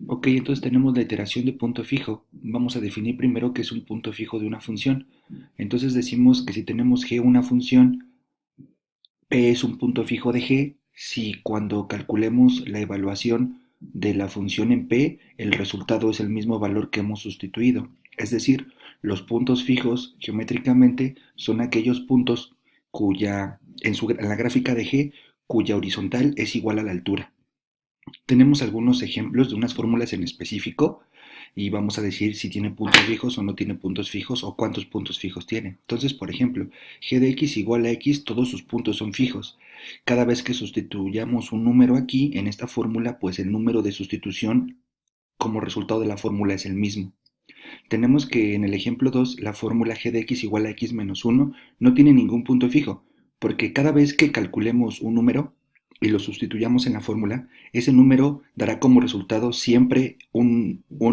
Ok, entonces tenemos la iteración de punto fijo. Vamos a definir primero qué es un punto fijo de una función. Entonces decimos que si tenemos g una función, p es un punto fijo de g si cuando calculemos la evaluación de la función en p, el resultado es el mismo valor que hemos sustituido. Es decir, los puntos fijos geométricamente son aquellos puntos en la gráfica de g cuya horizontal es igual a la altura. Tenemos algunos ejemplos de unas fórmulas en específico y vamos a decir si tiene puntos fijos o no tiene puntos fijos o cuántos puntos fijos tiene. Entonces, por ejemplo, g de x igual a x, todos sus puntos son fijos. Cada vez que sustituyamos un número aquí en esta fórmula, pues el número de sustitución como resultado de la fórmula es el mismo. Tenemos que en el ejemplo 2 la fórmula g de x igual a x menos 1 no tiene ningún punto fijo, porque cada vez que calculemos un número y lo sustituyamos en la fórmula, ese número dará como resultado siempre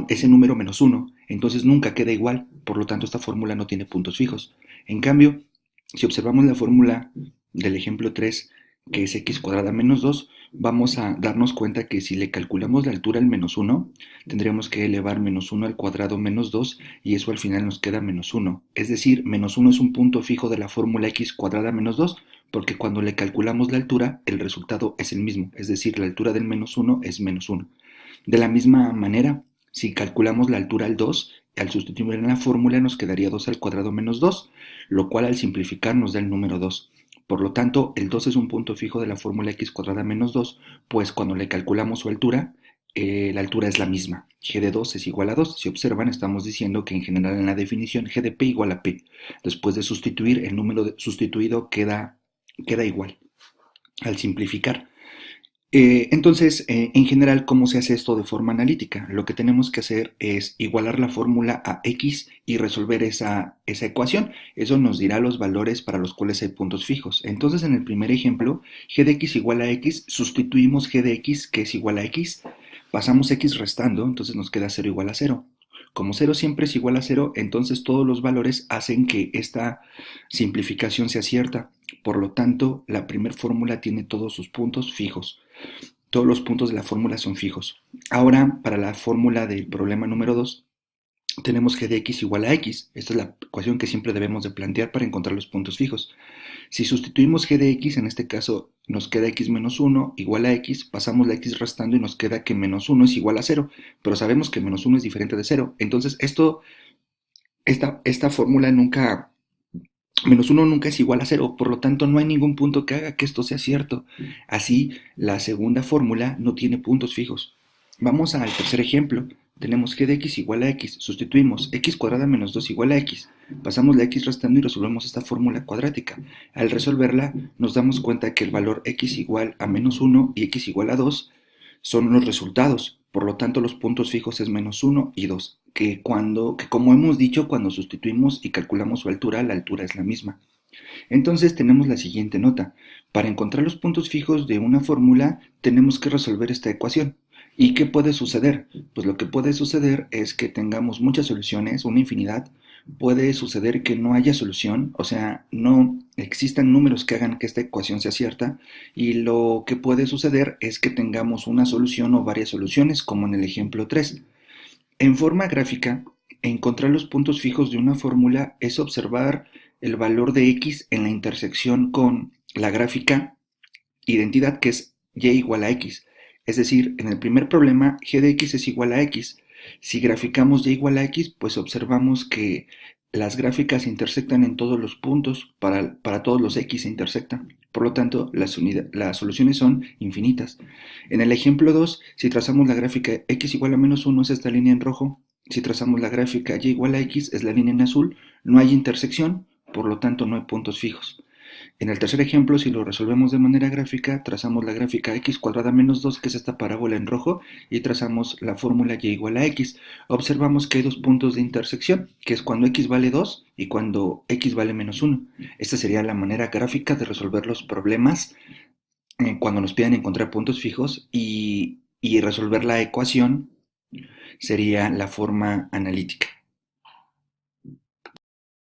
ese número menos 1, entonces nunca queda igual, por lo tanto esta fórmula no tiene puntos fijos. En cambio, si observamos la fórmula del ejemplo 3, que es x cuadrada menos 2, vamos a darnos cuenta que si le calculamos la altura al menos 1, tendríamos que elevar menos 1 al cuadrado menos 2 y eso al final nos queda menos 1. Es decir, menos 1 es un punto fijo de la fórmula x cuadrada menos 2 porque cuando le calculamos la altura el resultado es el mismo, es decir, la altura del menos 1 es menos 1. De la misma manera, si calculamos la altura al 2, al sustituir en la fórmula nos quedaría 2 al cuadrado menos 2, lo cual al simplificar nos da el número 2. Por lo tanto, el 2 es un punto fijo de la fórmula x cuadrada menos 2, pues cuando le calculamos su altura, la altura es la misma. G de 2 es igual a 2. Si observan, estamos diciendo que en general en la definición G de P igual a P. Después de sustituir, el número sustituido queda igual al simplificar. En general, ¿cómo se hace esto de forma analítica? Lo que tenemos que hacer es igualar la fórmula a x y resolver esa ecuación. Eso nos dirá los valores para los cuales hay puntos fijos. Entonces, en el primer ejemplo, g de x igual a x, sustituimos g de x, que es igual a x, pasamos x restando, entonces nos queda 0 igual a 0. Como 0 siempre es igual a 0, entonces todos los valores hacen que esta simplificación sea cierta. Por lo tanto, la primera fórmula tiene todos sus puntos fijos. Todos los puntos de la fórmula son fijos. Ahora, para la fórmula del problema número 2, tenemos g de x igual a x. Esta es la ecuación que siempre debemos de plantear para encontrar los puntos fijos. Si sustituimos g de x, en este caso nos queda x menos 1 igual a x, pasamos la x restando y nos queda que menos 1 es igual a 0, pero sabemos que menos 1 es diferente de 0. Entonces, esta fórmula nunca, menos 1 nunca es igual a 0, por lo tanto no hay ningún punto que haga que esto sea cierto. Así, la segunda fórmula no tiene puntos fijos. Vamos al tercer ejemplo. Tenemos g de x igual a x. Sustituimos x cuadrada menos 2 igual a x. Pasamos la x restando y resolvemos esta fórmula cuadrática. Al resolverla, nos damos cuenta que el valor x igual a menos 1 y x igual a 2 son los resultados. Por lo tanto, los puntos fijos es menos 1 y 2, que como hemos dicho, cuando sustituimos y calculamos su altura, la altura es la misma. Entonces tenemos la siguiente nota. Para encontrar los puntos fijos de una fórmula, tenemos que resolver esta ecuación. ¿Y qué puede suceder? Pues lo que puede suceder es que tengamos muchas soluciones, una infinidad. Puede suceder que no haya solución, o sea, no existan números que hagan que esta ecuación sea cierta. Y lo que puede suceder es que tengamos una solución o varias soluciones, como en el ejemplo 3. En forma gráfica, encontrar los puntos fijos de una fórmula es observar el valor de x en la intersección con la gráfica identidad que es y igual a x. Es decir, en el primer problema, g de x es igual a x. Si graficamos y igual a x, pues observamos que las gráficas intersectan en todos los puntos, para todos los x se intersectan. Por lo tanto, las soluciones son infinitas. En el ejemplo 2, si trazamos la gráfica x igual a menos 1 es esta línea en rojo. Si trazamos la gráfica y igual a x es la línea en azul. No hay intersección, por lo tanto no hay puntos fijos. En el tercer ejemplo, si lo resolvemos de manera gráfica, trazamos la gráfica x cuadrada menos 2, que es esta parábola en rojo, y trazamos la fórmula y igual a x. Observamos que hay dos puntos de intersección, que es cuando x vale 2 y cuando x vale menos 1. Esta sería la manera gráfica de resolver los problemas cuando nos piden encontrar puntos fijos y resolver la ecuación sería la forma analítica.